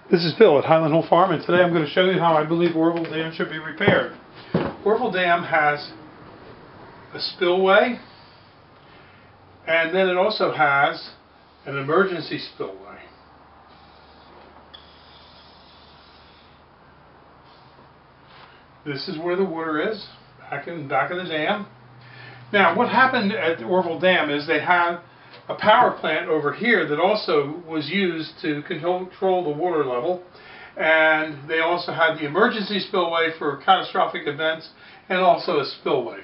This is Bill at Highland Hill Farm, and today I'm going to show you how I believe Oroville Dam should be repaired. Oroville Dam has a spillway, and then it also has an emergency spillway. This is where the water is, back in the back of the dam. Now, what happened at the Oroville Dam is they had a power plant over here that also was used to control the water level, and they also had the emergency spillway for catastrophic events and also a spillway.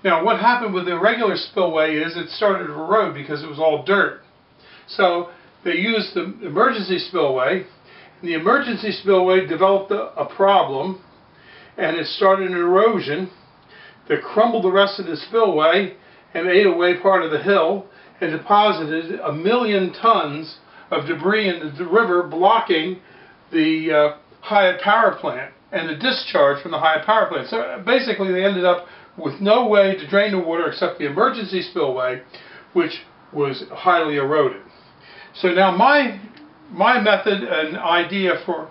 Now, what happened with the regular spillway is it started to erode because it was all dirt. So they used the emergency spillway, and the emergency spillway developed a problem, and it started an erosion that crumbled the rest of the spillway and ate away part of the hill and deposited 1 million tons of debris in the river, blocking the Hyatt power plant and the discharge from the Hyatt power plant. So basically they ended up with no way to drain the water except the emergency spillway, which was highly eroded. So now my method and idea for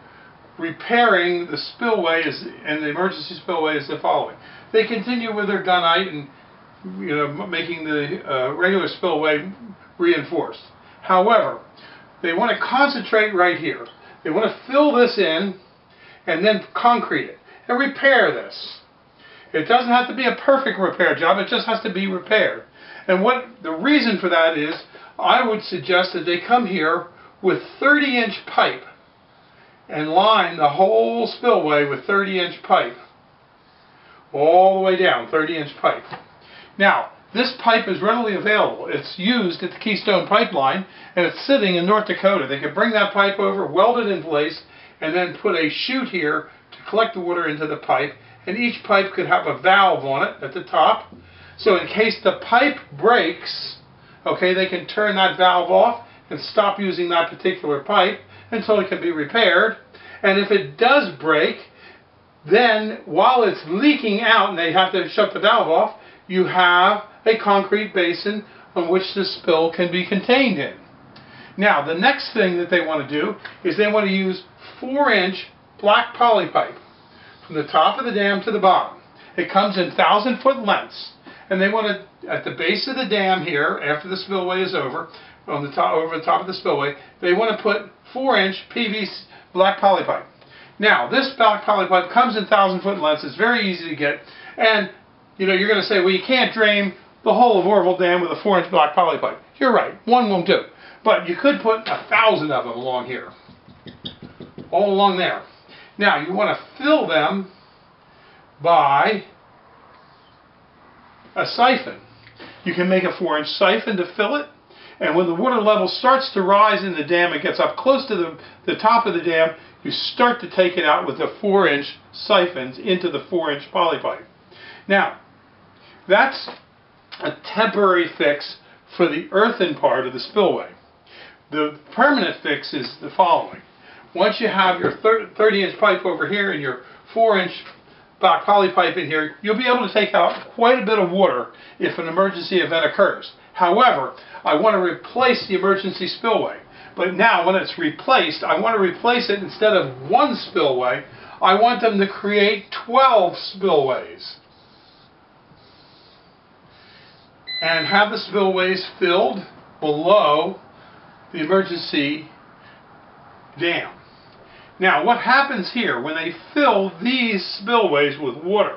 repairing the spillway and the emergency spillway is the following. They continue with their gunite and making the regular spillway reinforced. However, they want to concentrate right here. They want to fill this in and then concrete it and repair this. It doesn't have to be a perfect repair job, it just has to be repaired. And what the reason for that is, I would suggest that they come here with 30-inch pipe and line the whole spillway with 30-inch pipe. All the way down, 30-inch pipe. Now, this pipe is readily available. It's used at the Keystone Pipeline, and it's sitting in North Dakota. They could bring that pipe over, weld it in place, and then put a chute here to collect the water into the pipe, and each pipe could have a valve on it at the top. So in case the pipe breaks, okay, they can turn that valve off and stop using that particular pipe until it can be repaired. And if it does break, then while it's leaking out and they have to shut the valve off, you have a concrete basin on which the spill can be contained in. Now, the next thing that they want to do is they want to use 4-inch black poly pipe from the top of the dam to the bottom. It comes in 1,000-foot lengths, and they want to, at the base of the dam here, after the spillway is over, over the top of the spillway, they want to put 4-inch PVC black poly pipe. Now, this black poly pipe comes in 1,000-foot lengths. It's very easy to get, and you're going to say, well, you can't drain the whole of Oroville Dam with a 4-inch black poly pipe. You're right, one won't do. But you could put 1,000 of them along here, all along there. Now, you want to fill them by a siphon. You can make a 4-inch siphon to fill it, and when the water level starts to rise in the dam, it gets up close to the top of the dam, you start to take it out with the 4-inch siphons into the 4-inch poly pipe. Now, that's a temporary fix for the earthen part of the spillway. The permanent fix is the following. Once you have your 30-inch pipe over here and your 4-inch black poly pipe in here, you'll be able to take out quite a bit of water if an emergency event occurs. However, I want to replace the emergency spillway. But now when it's replaced, I want to replace it instead of 1 spillway, I want them to create 12 spillways. And have the spillways filled below the emergency dam. Now, what happens here when they fill these spillways with water?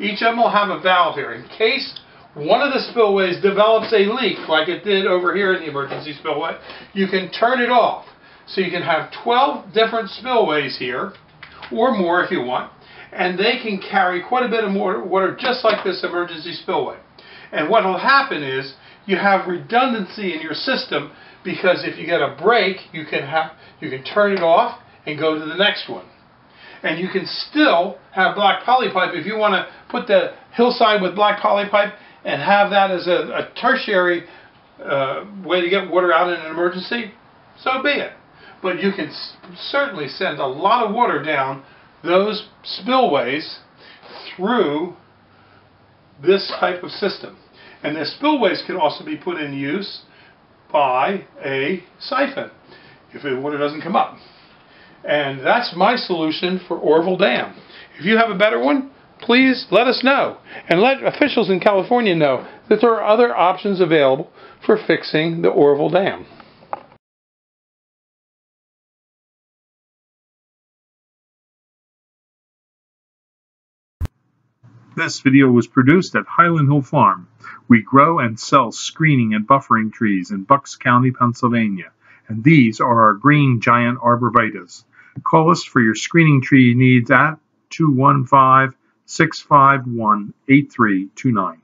Each of them will have a valve here. In case one of the spillways develops a leak, like it did over here in the emergency spillway, you can turn it off. So you can have 12 different spillways here, or more if you want, and they can carry quite a bit of water just like this emergency spillway. And what will happen is you have redundancy in your system, because if you get a break, you can turn it off and go to the next one. And you can still have black poly pipe if you want to put the hillside with black poly pipe and have that as a tertiary way to get water out in an emergency, so be it. But you can certainly send a lot of water down those spillways through this type of system. And the spillways can also be put in use by a siphon if the water doesn't come up. And that's my solution for Oroville Dam. If you have a better one, please let us know. And let officials in California know that there are other options available for fixing the Oroville Dam. This video was produced at Highland Hill Farm. We grow and sell screening and buffering trees in Bucks County, Pennsylvania, and these are our green giant arborvitaes. Call us for your screening tree needs at 215-651-8329.